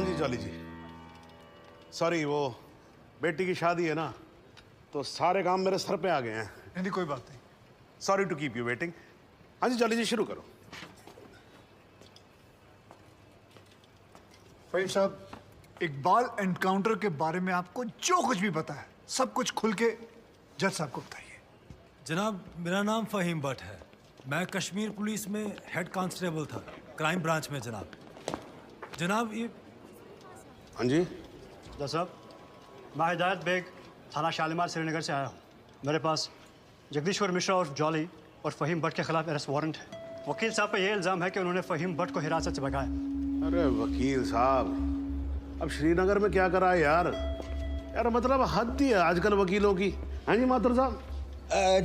हाँ जी जॉली जी, सॉरी वो बेटी की शादी है ना, तो सारे काम मेरे सर पे आ गए हैं। नहीं कोई बात नहीं। Sorry to keep you waiting. हाँ जी जॉली जी शुरू करो। फहीम साहब, इकबाल एनकाउंटर के बारे में आपको जो कुछ भी पता है सब कुछ खुल के जज साहब को बताइए। जनाब, मेरा नाम फ़हीम भट्ट है। मैं कश्मीर पुलिस में हेड कांस्टेबल था, क्राइम ब्रांच में। जनाब ये हाँ जी जज साहब, मैं हिदायत बेग थाना शालीमार श्रीनगर से आया हूँ। मेरे पास जगदीश्वर मिश्रा और जॉली और फ़हीम भट्ट के खिलाफ अरेस्ट वारंट है। वकील साहब पे ये इल्ज़ाम है कि उन्होंने फ़हीम भट्ट को हिरासत से भगाया। अरे वकील साहब, अब श्रीनगर में क्या करा है यार? यार मतलब हद ही है आजकल वकीलों की। हाँ जी माथुर साहब।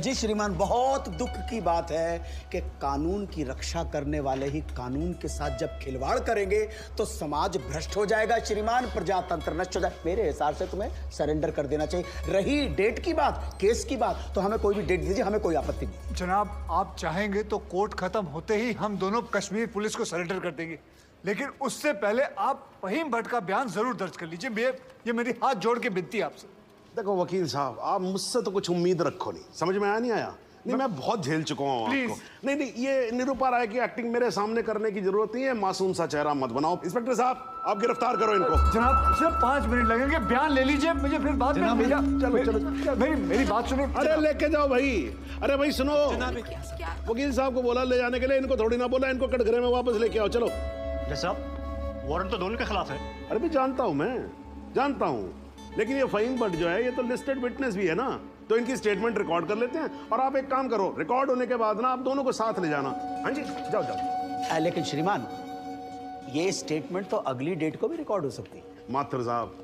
जी श्रीमान, बहुत दुख की बात है कि कानून की रक्षा करने वाले ही कानून के साथ जब खिलवाड़ करेंगे तो समाज भ्रष्ट हो जाएगा श्रीमान, प्रजातंत्र नष्ट हो जाए। मेरे हिसाब से तुम्हें सरेंडर कर देना चाहिए। रही डेट की बात, केस की बात, तो हमें कोई भी डेट दीजिए, हमें कोई आपत्ति नहीं। जनाब, आप चाहेंगे तो कोर्ट खत्म होते ही हम दोनों कश्मीर पुलिस को सरेंडर कर देंगे, लेकिन उससे पहले आप फ़हीम भट्ट का बयान जरूर दर्ज कर लीजिए। ये मेरी हाथ जोड़ के विनती है आपसे। देखो वकील साहब, आप मुझसे तो कुछ उम्मीद रखो नहीं, समझ में आया नहीं आया? नहीं मैं बहुत झेल चुका हूँ आपको। नहीं, ये निरुपा राय की एक्टिंग मेरे सामने करने की जरूरत नहीं है। मासूम सा चेहरा मत बनाओ। इंस्पेक्टर साहब, आप गिरफ्तार करो इनको। जनाब सिर्फ 5 मिनट लगेंगे, बयान ले लीजिए, मुझे फिर बाद में भेजा। चलो मेरी बात सुनो। अरे लेके जाओ भाई। अरे भाई सुनो, वकील साहब को बोला ले जाने के लिए, इनको थोड़ी ना बोला इनको कटघरे में वापस लेके आओ। चलो जज साहब, वारंट तो दोनों के खिलाफ है। अरे भी जानता हूं, मैं जानता हूं, लेकिन ये फ़हीम भट्ट जो है ये तो लिस्टेड विटनेस भी है ना, तो इनकी स्टेटमेंट रिकॉर्ड कर लेते हैं। और आप एक काम करो, रिकॉर्ड होने के बाद ना आप दोनों को साथ ले जाना। हाँ जी जाओ जाओ। लेकिन श्रीमान, ये स्टेटमेंट तो अगली डेट को भी रिकॉर्ड हो सकती है। माथुर साहब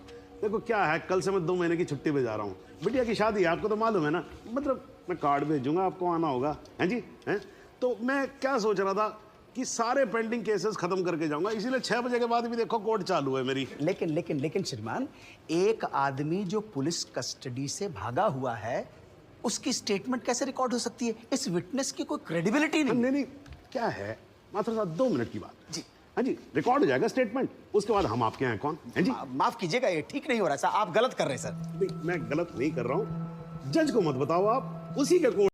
देखो क्या है, कल से मैं 2 महीने की छुट्टी पे जा रहा हूँ। बिटिया की शादी है, आपको तो मालूम है ना, मतलब मैं कार्ड भेजूंगा, आपको आना होगा। हैं जी हैं। तो मैं क्या सोच रहा था कि सारे पेंडिंग केसेस खत्म करके जाऊंगा, इसीलिए 6 बजे के बाद भी देखो कोर्ट चालू है मेरी। लेकिन श्रीमान, एक आदमी जो पुलिस कस्टडी से भागा हुआ है उसकी स्टेटमेंट कैसे रिकॉर्ड हो सकती है? इस विटनेस की कोई क्रेडिबिलिटी नहीं। नहीं क्या है माथुर साहब, 2 मिनट की बात जी। हाँ जी रिकॉर्ड हो जाएगा स्टेटमेंट, उसके बाद हम आपके हैं कौन? हैं जी माफ कीजिएगा, ये ठीक नहीं हो रहा है सर, आप गलत कर रहे हैं सर। नहीं, मैं गलत नहीं कर रहा हूँ। जज को मत बताओ, आप उसी के कोर्ट